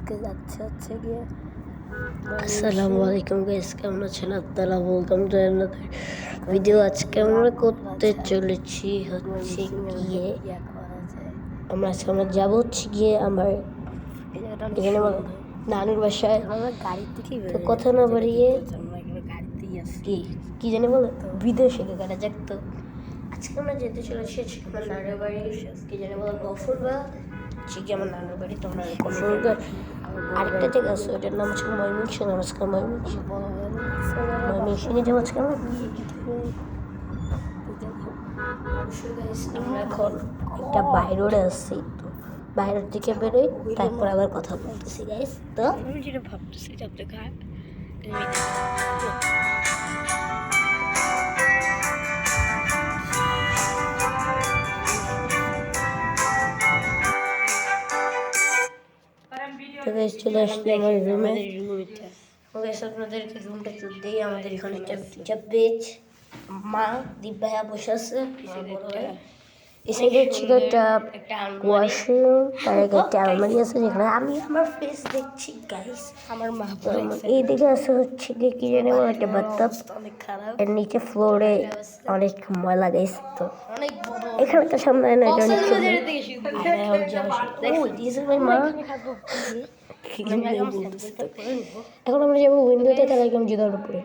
আজকে যাচ্ছে হচ্ছে গিয়ে আসসালামু আলাইকুম গাইস, কেমন আছেন আপনারা? Welcome to another video. আজকে আমরা করতে চলেছি হচ্ছে গিয়ে আমরা যাব হচ্ছে গিয়ে আমার এখানে বলো নানুর বাসায়। গাড়ির থেকেই তো কথা না বাড়িয়ে গাড়িতেই আসি কি কি জানি বলো বিদেশে কাটা যাক। তো আজকে আমরা যেতে চলেছি আমার নানুর বাড়ি, কি জানি বলো গফর বা ঠিক আমার নানুর বাড়ি। তোমরা গফর আরেকটা জায়গা আছে, ওইটার নাম হচ্ছে ময়মনসিংহ। আজকে ময়মনসিংহে যাবো আজকে আমরা। আমরা এখন একটা বাইরে আসছি, তো বাইরের দিকে বেরোই, তারপর আবার কথা বলতেছি গাইস। তো আমি যেটা ভাবতেছি যাতে খায় তো গাইস চলে আসছি আমার রুমে। গাইস আপনাদেরকে রুমটা একটু দিই। আমাদের এখানে একটা বেজ, মা দীপ ভাইয়া বসে আছে, এই সাইডে ছিল একটা ওয়াশরুম, তার আগে একটা আলমারি আছে যেখানে আমি আমার ফেস দেখছি গাইস। আমার মা এই দিকে আছে হচ্ছে গিয়ে কি জানি বলে একটা বাথটাব, অনেক খারাপ, এর নিচে ফ্লোরে অনেক ময়লা গাইস। তো এখানে একটা সামনে না, এটা অনেক সুন্দর। এখন আমরা যাবো উইন্ডোতে, তার আগে আমি জুতার উপরে।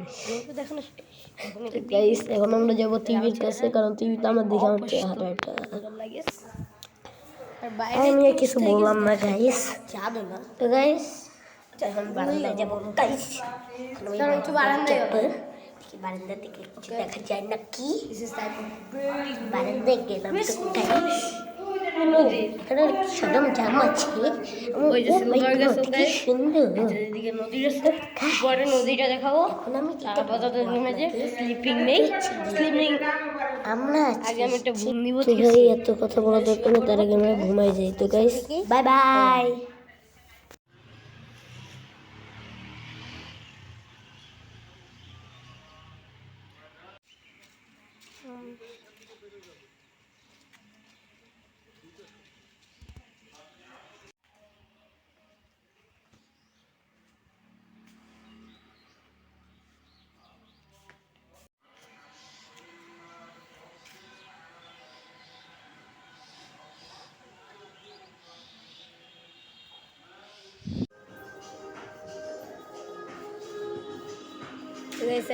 গাইস এখন আমরা যাবো টিভির কাছে, কারণ টিভিতে আমরা দেখে আমার চেহারা এটা আমি আর কিছু বললাম না গাইস। তো গাইস এখন বারান্দায় যাবো গাইস। বারান্দা থেকে কিছু দেখা যায় না কি বারান্দায় গেলাম তো গাইস। এখানে সাদা জাম আছে, কি সুন্দর নদীটা দেখাবো। এখন আমি স্লিপিং নেই, স্লিপিং আমরা আগে আমি একটা ঘুম নিব। তো ভাই এত কথা বলা দরকার না, তার আগে আমরা ঘুমাই যাই। তো গাইস বাই বাই।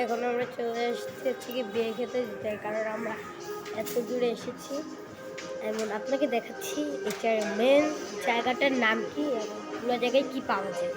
এখন আমরা চলে এসেছি হচ্ছে কি বিয়ে খেতে যেতে, কারণ আমরা এত দূরে এসেছি। এমন আপনাকে দেখাচ্ছি এটার মেন জায়গাটার নাম কি এবং পুরো জায়গায় কি পাওয়া যায়।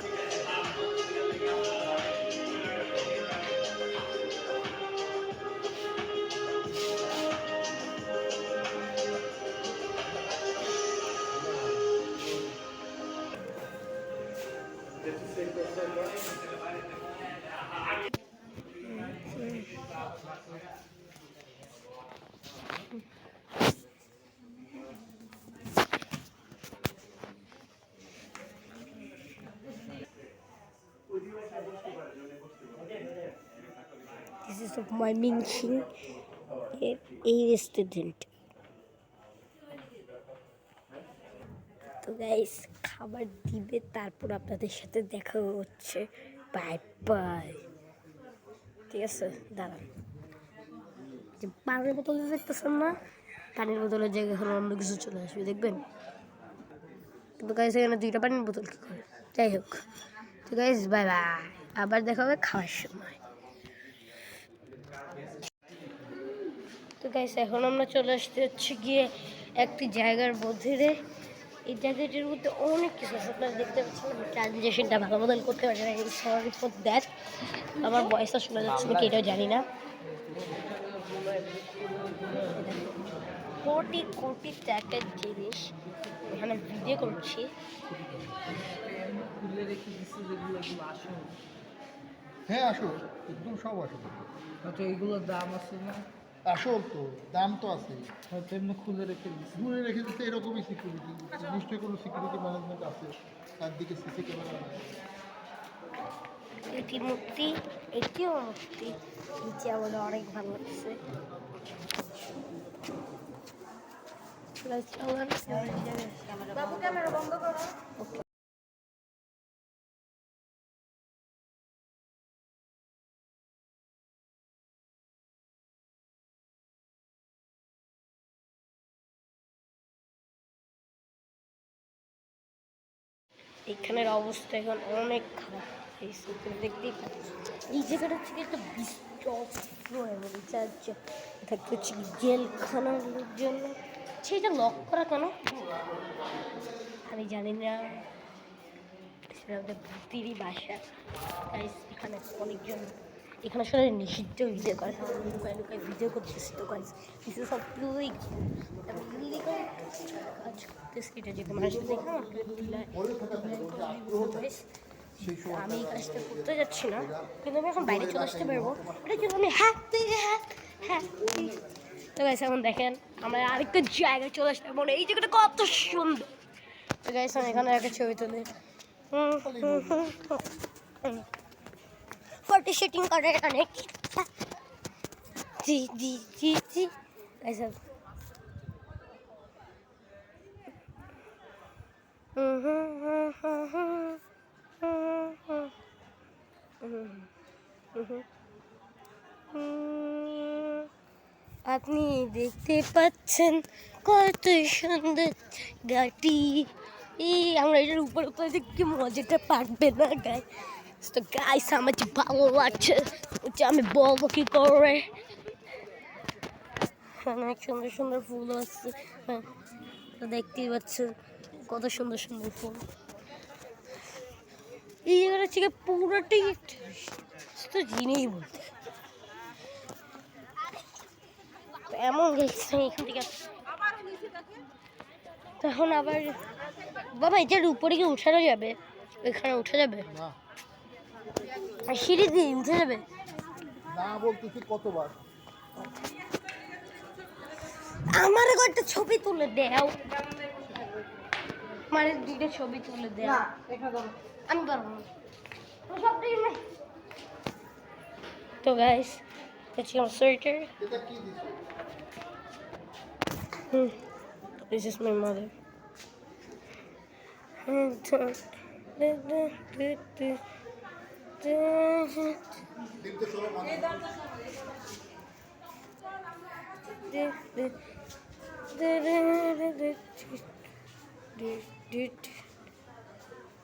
This is of Mymensingh এই রেস্টুরেন্ট। তো গাইস খাবার দিবে, তারপর আপনাদের সাথে দেখা হচ্ছে। Bye bye. ঠিক আছে দাঁড়ান, যে পানির বোতল দেখতেছেন না, পানির বোতলের জায়গায় এখন অন্য কিছু চলে আসবে দেখবেন। কিন্তু গাইস এখানে দুইটা পানির বোতল কী করে, যাই হোক। তো গাইস বাই বাই, আবার দেখা হবে খাওয়ার সময়। তো গাইস এখন আমরা চলে আসতে হচ্ছে গিয়ে একটি জায়গার মধ্যে। এই জায়গাটির মধ্যে অনেক কিছু আছে, আপনারা দেখতে পাচ্ছেন। ট্রানজেকশনটা ভালো মতন করতে পারি না, সরি ফর দ্যাট। আমার ভয়েসটা শোনা যাচ্ছে নাকি এটাও জানি না। কোটি কোটি টাকার জিনিস এখানে ভিডিও করছি। হ্যাঁ আসো, একদম সব আসো। আচ্ছা এইগুলোর দাম আছে না? আসো তো, দাম তো আছে। হয়তো এমনি খুলে রেখে দিচ্ছি। ঘুরে রেখে দিতে এরকমই সিকিউরিটি, নিশ্চয়ই কোনো সিকিউরিটি ম্যানেজমেন্ট আছে, তার দিকে সিসি ক্যামেরা আছে। এটি মূর্তি, এটিও মূর্তি, নিচে আমাদের অনেক ভালো লাগছে। বাবু ক্যামেরা বন্ধ করো। এখানের অবস্থা এখন অনেক খারাপ। এই সুন্দর দেখতেই পাচ্ছি এই জায়গাটা থেকে একটা বিস্তৃত এবং এটা হচ্ছে জেলখানার জন্য সেটা লক করা কেন আমি জানি না। সেটা আমাদের ভূতিরই বাসা। Guys, এখানে অনেকজন এখানে আসলে নিষিদ্ধ ভিডিও করে লুকায় লুকায় ভিডিও করতেছি। তো গাইস দিস ইজ সব ইলিগাল, আমি ইলিগাল কাজ করতেছি। এটা যদি মানুষকে দেখে আমাকে আমি এই কাজটা করতে যাচ্ছি না, কিন্তু আমি এখন বাইরে চলে আসতে পারবো। এটা কিন্তু আমি হ্যাপি হ্যাপি। তো গাইস এখন দেখেন আমরা আরেকটা জায়গায় চলে আসতে পারবো। এই জায়গাটা কত সুন্দর। তো গাইস আমি এখানে একটা ছবি তুলি। ফটো শুটিং করে অনেক জি জি জি জি গাইস আপনি দেখতে পাচ্ছেন কত সুন্দর গাটি। এই আমরা এটার উপর উপরে কি মজাটা পারবে না গাই। তো গাইস আমার যে ভালো লাগছে যে আমি বলবো কি করে। অনেক সুন্দর সুন্দর ফুল আছে, হ্যাঁ তো দেখতেই পাচ্ছেন কত সুন্দর সুন্দর ফুল। এই জায়গাটা থেকে পুরোটাই তো জিনিস বলতে এমন গেছে এখান থেকে। তখন আবার বাবা এটার উপরে কি উঠানো যাবে? এখানে উঠা যাবে না আর সিঁড়ি দিয়ে উঠে যাবে? না বলতেছি কতবার। আমার একটা ছবি তুলে দেও, মানে দুইটা ছবি তুলে দেও। আমি পারবো না। তো গাইস it's your sweater. এটা কি দিছো? This is my mother. দিতে সরো মানে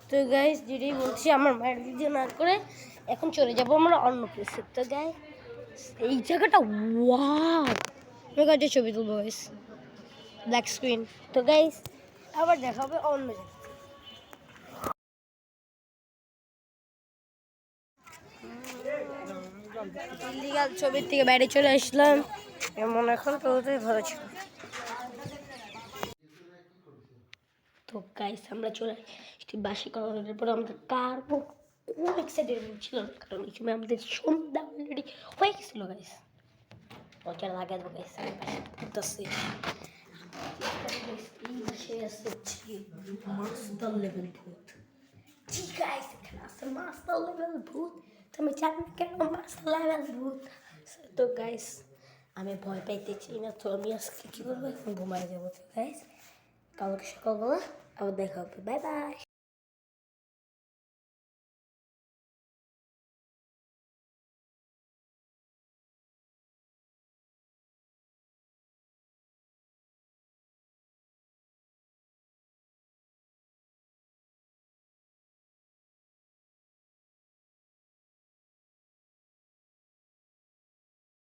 তো গাইস যেটাই বলছি আমার মায়ের ভিডিও না করে এখন চলে যাবো আমরা অন্য প্লেসে। তো গাইস এই জায়গাটা ওয়াও, আমি কাছে ছবি তুলবো গাইস ব্ল্যাক স্ক্রিন। তো গাইস আবার দেখা হবে অন্য জায়গায়। ইলিগাল ছবির থেকে বাইরে চলে আসলাম, এমন এখন তো ভালো ছিল। তো গাইস আমরা চলে আসছি বাসি করানোর পরে আমাদের কার খুব এক্সাইটেড ছিল না, কারণ এই সময় আমাদের সন্ধ্যা অলরেডি হয়ে গেছিল গাইস। ওটা লাগাই দেবো গাইস আমি বাসি করতেছি। এই বাসে আসছে মাস্টার লেভেল ভূত। ঠিক গাইস এখানে আছে মাস্টার লেভেল ভূত। তো আমি জানি কেন মাস্টার লেভেল ভূত। তো গাইস আমি ভয় পাইতেছি না, তো আমি আজকে কী করবো এখন ঘুমাই যাবো। তো গাইস কালকে সকালবেলা আবার দেখা হবে, বাই বাই।